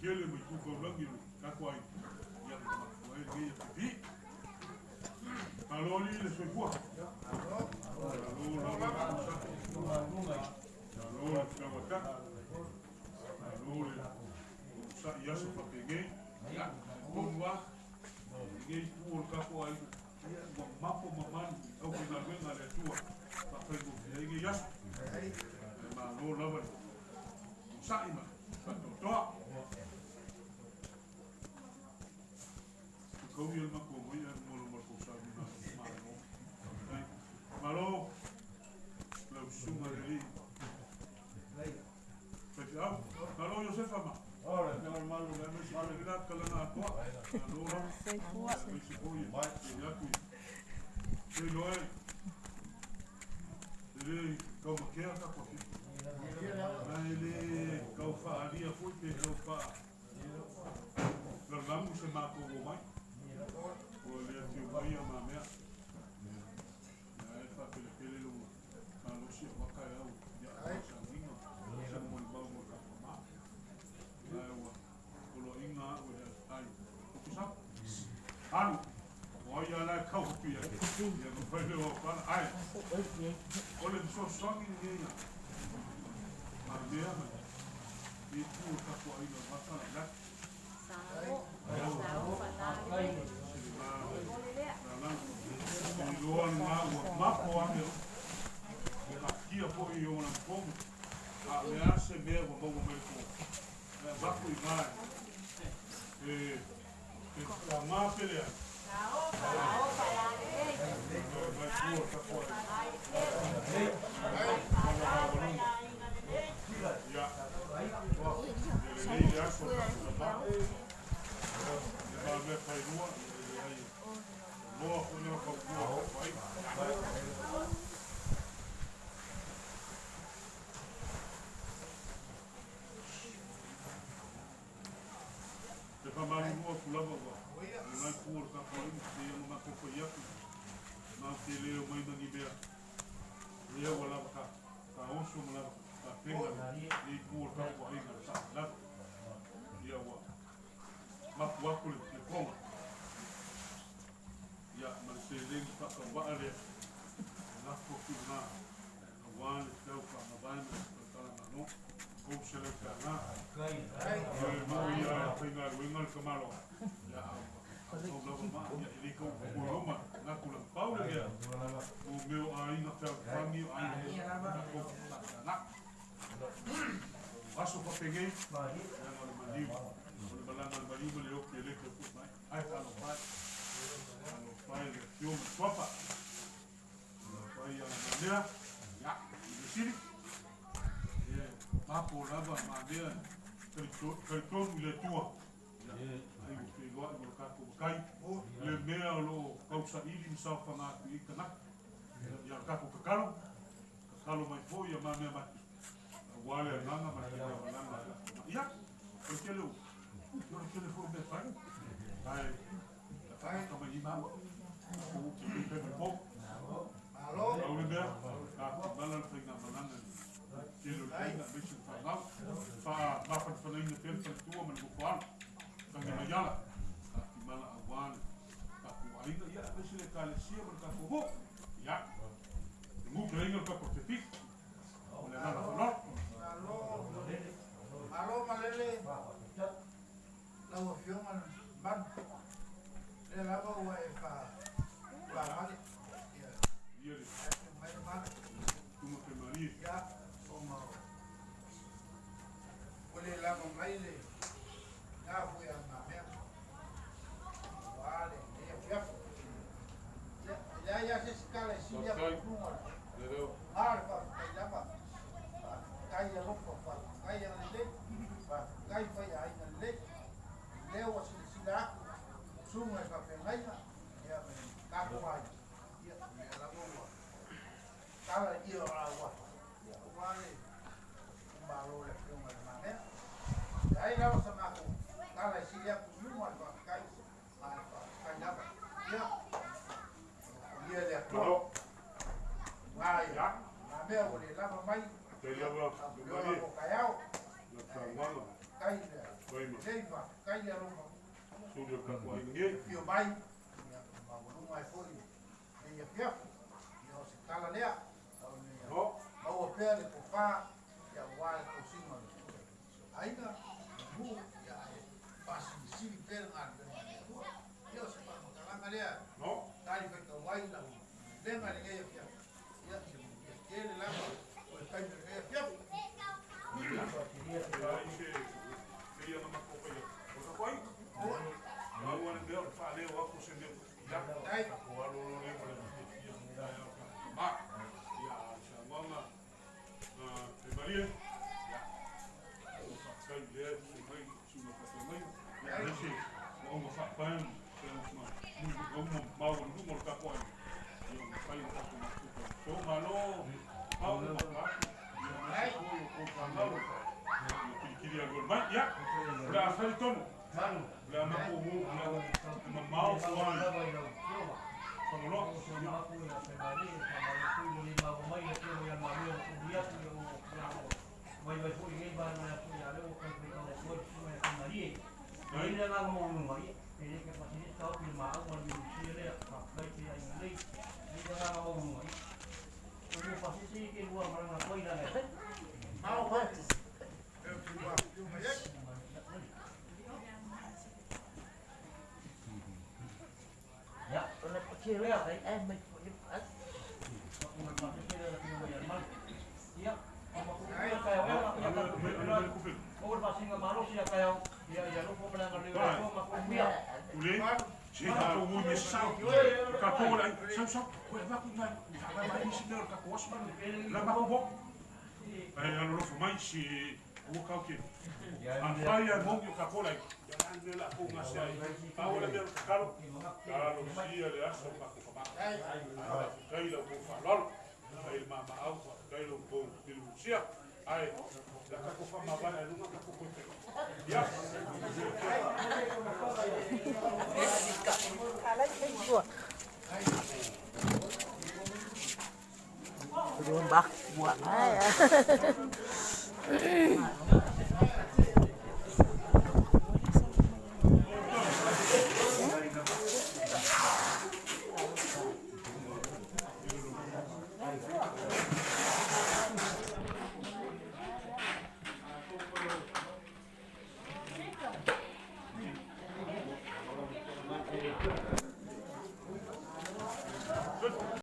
kele mai kuka ulangi lu kako ai ia mai ngai pipi aloli le soifua alo le kawata alo le sa ia so papenge ia konwa ngai ku kako ai ia mapo mamani au ke na venga le tua pa fai mo ngai ia ma lo lava sa ima pa to Kau yang mak kau yang mula mak kau sahaja malo, malo, lalu sungai ini, tapi malo Yosef ama, kalau malu, malu kita kalau nak apa, malu orang, mesti kau yang ya tu, jadi kau makia tak kau, ini kau faham dia pun kau faham, kalau kamu semaku rumai. Olha que o pai ama minha. Aí para aquele lu, kalau si wakayau, ya sangingo, semua bau mau kapama. Aí kalau ingat, ay, kusap. Anu, wajah lah kau tu ya, ya bukan apa, ay. Oleh so sangin dia, dia, itu tak kau ini masalah lah. Luan mapo ame kia po I ona pomo a me ase me ko pomo me ko ba ku mai ma pelea Pamari mo kulaba ba. Ngai kur ka koi te ma ko ko ya. Ma te le mai mangi be. Ia wala ka. Ka osu mala ka penga ni kur ka ko ai na sa. La. Ia wa. Ma wa ku le konga. Ya ma se le ka ka wa ale. Na ko ki na. Wa le ka ka ma ba ni ka na no. Kau selesai na, mau ia pengar wengal kemalo, ya, kau belum mah, ya ini kau belum mah, nak pulang pau lagi ya, kau meu aing nak kami aing, kau nak, masuk ke pengen, yang orang mandi, orang balangan mandi beliau pilih ke pun, ay kalau pai cium apa, pai yang mana, ya, di sini. Mapo lava magia kalton le tua ai ke goa no kapo kai le mea lo kausa ili sa fanga ku ikana ya kapo kakalo mai foi ya mame ma wale nanga ma nanga ya porque lo yo le foi me pai ai kama ni ma o que pe po alo lo le kapo balan foi na banana Kilo lain nak besi faham, makan fana ini tempat tua mengukuan, kami najala, tapi malah awan, tapi aina ia besi lekali sia berkakuho, ya, temu keringat kau kepik, oleh mana falor, alo malele, lawa fiuman ban, le lawa wa mali, iya ni, cuma kemari, ya. Boleh lama maile, ngaku yang namanya, wale, ya, ya sesekali sih dia berumur, harga kayak kaya lupa, kaya lelek, kaya kaya lelek, lewat silsilah, sungai kafe lain, ya, ngaku aja, ya, lagu, kalau dia awak. Wale baru le filma de mana aí lá você marcou cara se ia com uma cai nada dia dia pro vai já na meu olhe lá mamãe te leva eu vou caiu na kai le Vai ma. sei va kai le ro Sudah ka ko nge. fio mai ma mo mai foi e ia pia io se kala lea au ne No. au pea le po fa ya wa ko sima aina mu ya pasi sili per ngal io se pa mo kala lea No. kai pe ka wai la venga le ia pia ya se ele la o kai le ia pia Ya ise. Ia na mako pa. O ka koi. Ma wana de fa le wa ko se de. Ya. Ai. Ko wa lo le ko le. Ma. Ya sa mama. E Maria. Ya. O fa sai le su mai su ma fa mai. Ya ise. O mo fa pan. Se no ma. O mo ma o nu mo ka ko. Yo fa yo ka ko ma ku. So ma lo. Au ma pa. Ai. O fa ma lo. Kiri agora. Mas ya. Pra sai tono. La ma ko mo la ma o ko an. Como no? mau fa Ya, oleh kecil ya, baik baik baik. Ya, Ul pasing malu siya kayo, ya lupo pala ng liwa ko, makumbia. Ule, siya ko mo ni sa ka ko la sa ko ba ko na ba ni sinor ka ko wasman la ba ko bo. Ay ano ro mai si o ka ke. An faya mo yo ka ko la ya ande la ko nga sa pa wala de ka kalo. Kalo si le aso ka ko ba. Kai la ko fa lol. Kai mama au kai lo ko til sia. Ai la ka ko fa ma ba na lunga ka ko ko. Ya. Rumah buat saya.